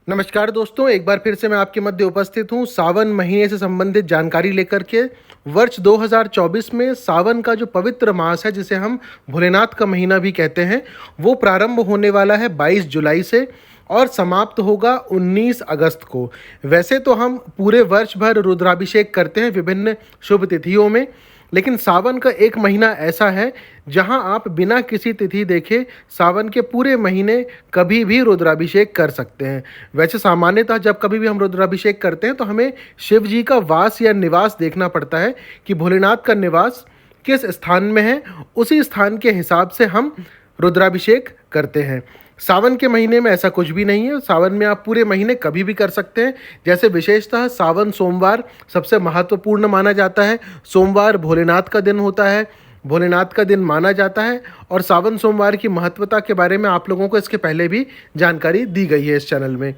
नमस्कार दोस्तों, एक बार फिर से मैं आपके मध्य उपस्थित हूँ सावन महीने से संबंधित जानकारी लेकर के। वर्ष 2024 में सावन का जो पवित्र मास है, जिसे हम भोलेनाथ का महीना भी कहते हैं, वो प्रारंभ होने वाला है 22 जुलाई से और समाप्त होगा 19 अगस्त को। वैसे तो हम पूरे वर्ष भर रुद्राभिषेक करते हैं विभिन्न शुभ तिथियों में, लेकिन सावन का एक महीना ऐसा है जहां आप बिना किसी तिथि देखे सावन के पूरे महीने कभी भी रुद्राभिषेक कर सकते हैं। वैसे सामान्यतः जब कभी भी हम रुद्राभिषेक करते हैं तो हमें शिव जी का वास या निवास देखना पड़ता है कि भोलेनाथ का निवास किस स्थान में है, उसी स्थान के हिसाब से हम रुद्राभिषेक करते हैं। सावन के महीने में ऐसा कुछ भी नहीं है। सावन में आप पूरे महीने कभी भी कर सकते हैं। जैसे विशेषतः सावन सोमवार सबसे महत्वपूर्ण माना जाता है। सोमवार भोलेनाथ का दिन होता है, भोलेनाथ का दिन माना जाता है और सावन सोमवार की महत्वता के बारे में आप लोगों को इसके पहले भी जानकारी दी गई है इस चैनल में।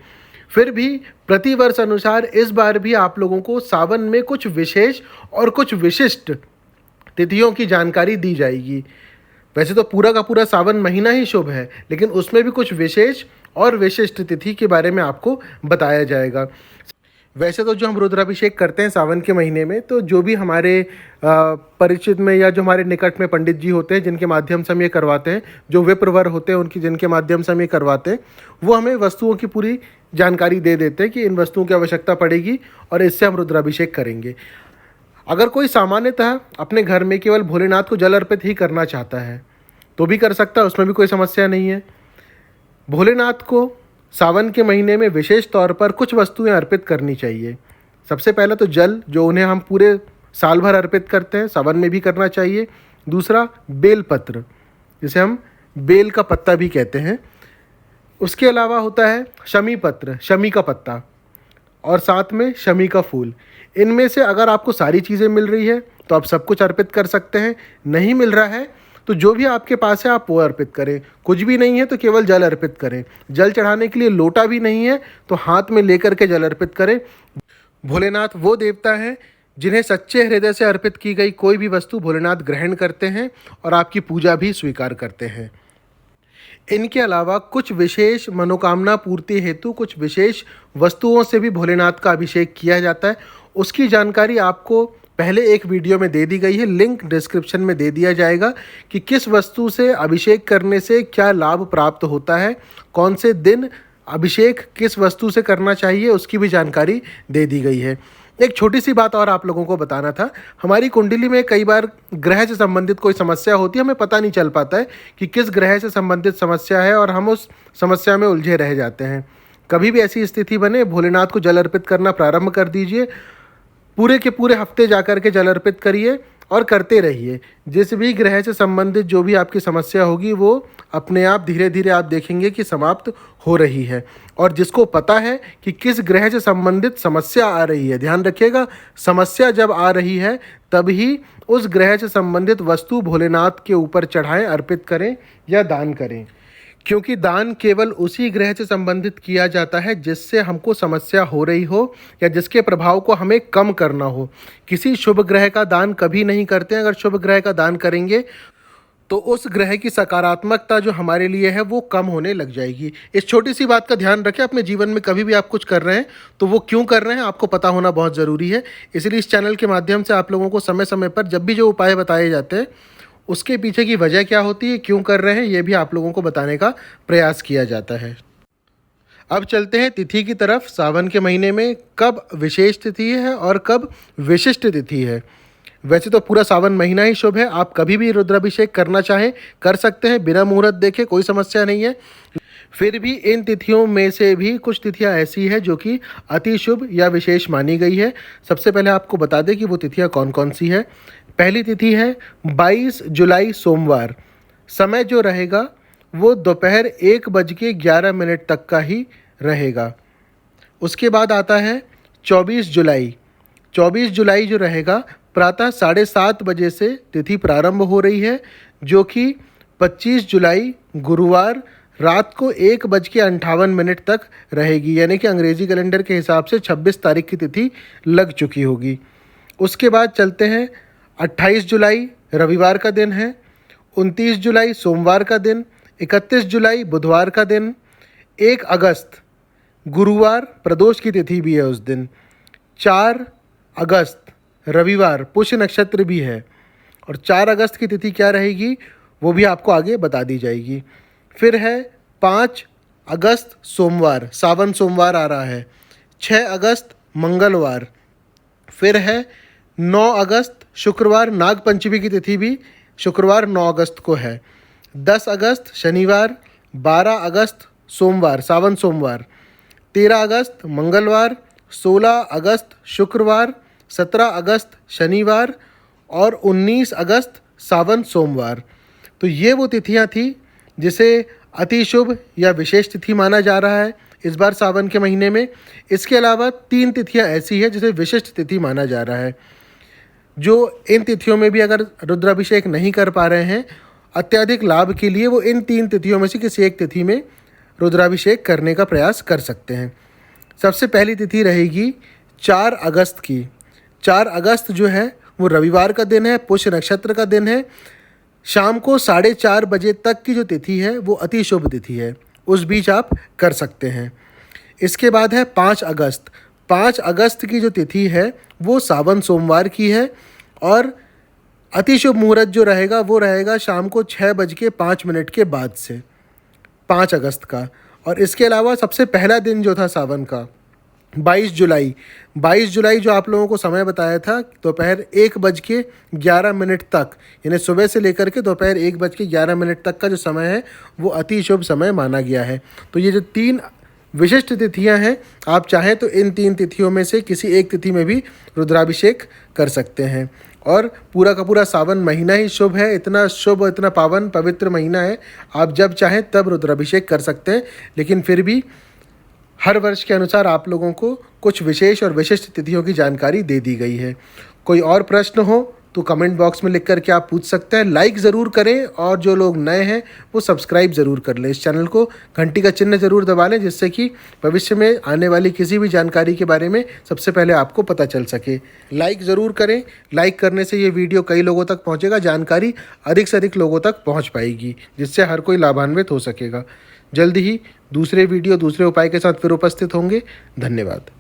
फिर भी प्रतिवर्ष अनुसार इस बार भी आप लोगों को सावन में कुछ विशेष और कुछ विशिष्ट तिथियों की जानकारी दी जाएगी। वैसे तो पूरा का पूरा सावन महीना ही शुभ है, लेकिन उसमें भी कुछ विशेष और विशिष्ट तिथि के बारे में आपको बताया जाएगा। वैसे तो जो हम रुद्राभिषेक करते हैं सावन के महीने में, तो जो भी हमारे परिचित में या जो हमारे निकट में पंडित जी होते हैं जिनके माध्यम से हम ये करवाते हैं, जो विप्रवर होते हैं उनकी जिनके माध्यम से हम ये करवाते हैं, वो हमें वस्तुओं की पूरी जानकारी दे देते हैं कि इन वस्तुओं की आवश्यकता पड़ेगी और इससे हम रुद्राभिषेक करेंगे। अगर कोई सामान्यतः अपने घर में केवल भोलेनाथ को जल अर्पित ही करना चाहता है तो भी कर सकता है, उसमें भी कोई समस्या नहीं है। भोलेनाथ को सावन के महीने में विशेष तौर पर कुछ वस्तुएं अर्पित करनी चाहिए। सबसे पहला तो जल, जो उन्हें हम पूरे साल भर अर्पित करते हैं, सावन में भी करना चाहिए। दूसरा बेलपत्र, जिसे हम बेल का पत्ता भी कहते हैं। उसके अलावा होता है शमी पत्र, शमी का पत्ता, और साथ में शमी का फूल। इनमें से अगर आपको सारी चीज़ें मिल रही है तो आप सब कुछ अर्पित कर सकते हैं। नहीं मिल रहा है तो जो भी आपके पास है आप वो अर्पित करें। कुछ भी नहीं है तो केवल जल अर्पित करें। जल चढ़ाने के लिए लोटा भी नहीं है तो हाथ में लेकर के जल अर्पित करें। भोलेनाथ वो देवता है जिन्हें सच्चे हृदय से अर्पित की गई कोई भी वस्तु भोलेनाथ ग्रहण करते हैं और आपकी पूजा भी स्वीकार करते हैं। इनके अलावा कुछ विशेष मनोकामना पूर्ति हेतु कुछ विशेष वस्तुओं से भी भोलेनाथ का अभिषेक किया जाता है। उसकी जानकारी आपको पहले एक वीडियो में दे दी गई है, लिंक डिस्क्रिप्शन में दे दिया जाएगा कि किस वस्तु से अभिषेक करने से क्या लाभ प्राप्त होता है, कौन से दिन अभिषेक किस वस्तु से करना चाहिए, उसकी भी जानकारी दे दी गई है। एक छोटी सी बात और आप लोगों को बताना था। हमारी कुंडली में कई बार ग्रह से संबंधित कोई समस्या होती है, हमें पता नहीं चल पाता है कि किस ग्रह से संबंधित समस्या है और हम उस समस्या में उलझे रह जाते हैं। कभी भी ऐसी स्थिति बने, भोलेनाथ को जल अर्पित करना प्रारंभ कर दीजिए। पूरे के पूरे हफ्ते जाकर के जल अर्पित करिए और करते रहिए। जिस भी ग्रह से संबंधित जो भी आपकी समस्या होगी वो अपने आप धीरे धीरे आप देखेंगे कि समाप्त हो रही है। और जिसको पता है कि किस ग्रह से संबंधित समस्या आ रही है, ध्यान रखिएगा, समस्या जब आ रही है तभी उस ग्रह से संबंधित वस्तु भोलेनाथ के ऊपर चढ़ाएं, अर्पित करें या दान करें। क्योंकि दान केवल उसी ग्रह से संबंधित किया जाता है जिससे हमको समस्या हो रही हो या जिसके प्रभाव को हमें कम करना हो। किसी शुभ ग्रह का दान कभी नहीं करते हैं। अगर शुभ ग्रह का दान करेंगे तो उस ग्रह की सकारात्मकता जो हमारे लिए है वो कम होने लग जाएगी। इस छोटी सी बात का ध्यान रखें। अपने जीवन में कभी भी आप कुछ कर रहे हैं तो वो क्यों कर रहे हैं आपको पता होना बहुत ज़रूरी है। इसलिए इस चैनल के माध्यम से आप लोगों को समय समय पर जब भी जो उपाय बताए जाते हैं उसके पीछे की वजह क्या होती है, क्यों कर रहे हैं, ये भी आप लोगों को बताने का प्रयास किया जाता है। अब चलते हैं तिथि की तरफ। सावन के महीने में कब विशेष तिथि है और कब विशिष्ट तिथि है। वैसे तो पूरा सावन महीना ही शुभ है, आप कभी भी रुद्राभिषेक करना चाहें कर सकते हैं, बिना मुहूर्त देखे, कोई समस्या नहीं है। फिर भी इन तिथियों में से भी कुछ तिथियां ऐसी हैं जो कि अति शुभ या विशेष मानी गई है। सबसे पहले आपको बता दें कि वो तिथियां कौन कौन सी है। पहली तिथि है 22 जुलाई सोमवार। समय जो रहेगा वो दोपहर 1:11 तक का ही रहेगा। उसके बाद आता है 24 जुलाई। 24 जुलाई जो रहेगा प्रातः 7:30 बजे से तिथि प्रारंभ हो रही है, जो कि 25 जुलाई गुरुवार रात को 1:58 तक रहेगी। यानी कि अंग्रेजी कैलेंडर के हिसाब से 26 तारीख की तिथि लग चुकी होगी। उसके बाद चलते हैं 28 जुलाई रविवार का दिन है, 29 जुलाई सोमवार का दिन, 31 जुलाई बुधवार का दिन, 1 अगस्त गुरुवार प्रदोष की तिथि भी है उस दिन। 4 अगस्त रविवार पुष्य नक्षत्र भी है। और 4 अगस्त की तिथि क्या रहेगी वो भी आपको आगे बता दी जाएगी। फिर है 5 अगस्त सोमवार, सावन सोमवार आ रहा है। 6 अगस्त मंगलवार। फिर है 9 अगस्त शुक्रवार, नाग पंचमी की तिथि भी शुक्रवार 9 अगस्त को है। 10 अगस्त शनिवार। 12 अगस्त सोमवार, सावन सोमवार। 13 अगस्त मंगलवार। 16 अगस्त शुक्रवार। 17 अगस्त शनिवार और 19 अगस्त सावन सोमवार। तो ये वो तिथियां थी जिसे अति शुभ या विशेष तिथि माना जा रहा है इस बार सावन के महीने में। इसके अलावा 3 तिथियां ऐसी हैं जिसे विशिष्ट तिथि माना जा रहा है। जो इन तिथियों में भी अगर रुद्राभिषेक नहीं कर पा रहे हैं, अत्यधिक लाभ के लिए वो इन 3 तिथियों में से किसी एक तिथि में रुद्राभिषेक करने का प्रयास कर सकते हैं। सबसे पहली तिथि रहेगी 4 अगस्त की। 4 अगस्त जो है वो रविवार का दिन है, पुष्य नक्षत्र का दिन है। शाम को 4:30 बजे तक की जो तिथि है वो अति शुभ तिथि है, उस बीच आप कर सकते हैं। इसके बाद है 5 अगस्त। 5 अगस्त की जो तिथि है वो सावन सोमवार की है और अति शुभ मुहूर्त जो रहेगा वो रहेगा शाम को 6:05 के बाद से, 5 अगस्त का। और इसके अलावा सबसे पहला दिन जो था सावन का 22 जुलाई। 22 जुलाई जो आप लोगों को समय बताया था दोपहर 1:11 तक, यानी सुबह से लेकर के दोपहर 1:11 तक का जो समय है वो अति शुभ समय माना गया है। तो ये जो 3 विशिष्ट तिथियां हैं, आप चाहें तो इन 3 तिथियों में से किसी एक तिथि में भी रुद्राभिषेक कर सकते हैं। और पूरा का पूरा सावन महीना ही शुभ है, इतना शुभ, इतना पावन पवित्र महीना है, आप जब चाहें तब रुद्राभिषेक कर सकते हैं। लेकिन फिर भी हर वर्ष के अनुसार आप लोगों को कुछ विशेष और विशिष्ट तिथियों की जानकारी दे दी गई है। कोई और प्रश्न हो तो कमेंट बॉक्स में लिख करके आप पूछ सकते हैं। लाइक ज़रूर करें और जो लोग नए हैं वो सब्सक्राइब ज़रूर कर लें। इस चैनल को घंटी का चिन्ह ज़रूर दबा लें, जिससे कि भविष्य में आने वाली किसी भी जानकारी के बारे में सबसे पहले आपको पता चल सके। लाइक ज़रूर करें, लाइक करने से ये वीडियो कई लोगों तक पहुँचेगा, जानकारी अधिक से अधिक लोगों तक पहुँच पाएगी, जिससे हर कोई लाभान्वित हो सकेगा। जल्द ही दूसरे वीडियो, दूसरे उपाय के साथ फिर उपस्थित होंगे। धन्यवाद।